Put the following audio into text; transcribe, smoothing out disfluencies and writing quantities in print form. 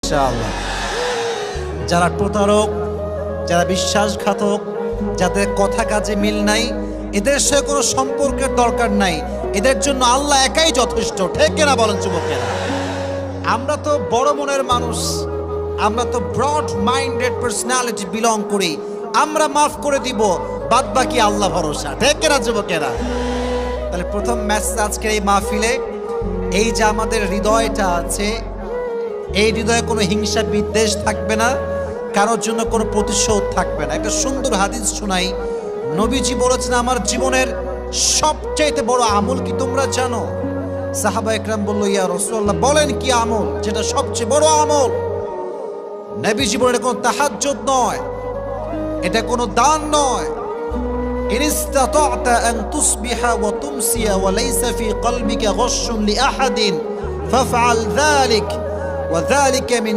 ইনশাআল্লাহ। যারা প্রতারক, যারা বিশ্বাসঘাতক, যাদের কথা কাজে মিল নাই, এদের সাথে কোনো সম্পর্কের দরকার নাই, এদের জন্য আল্লাহ একাই যথেষ্ট। ঠিক কিনা বলেন যুবকেরা? আমরা তো বড় মনের মানুষ, আমরা তো ব্রড মাইন্ডেড পার্সোনালিটি বিলং করি, আমরা মাফ করে দিব, বাদ বাকি আল্লাহ ভরসা। ঠিক কিনা যুবকেরা? তাহলে প্রথম মেসেজ আজকের এই মাহফিলে, এই যে আমাদের হৃদয়টা আছে, এই হৃদয়ে কোনো হিংসা বিদ্বেষ থাকবে না, কারোর জন্য কোনো প্রতিশোধ থাকবে না। একটা সুন্দর হাদিস শোনাই। নবীজি বলেছেন, আমার জীবনের সবচেয়ে বড় আমল কি তোমরা জানো? সাহাবা একরাম বলল, ইয়া রাসূলুল্লাহ, বলেন কি আমল যেটা সবচেয়ে বড় আমল? নবীজি বলেন, এটা কোনো তাহাজ্জুদ নয়, এটা কোনো দান নয়। ইন ইসতাতা'তা আন তুসবিহা ওয়া তুমসিয়া ওয়া লাইসা ফি কলবিকা গাশশুন লিআহাদিন ফাফআল যালিক ওয়া যালিকা মিন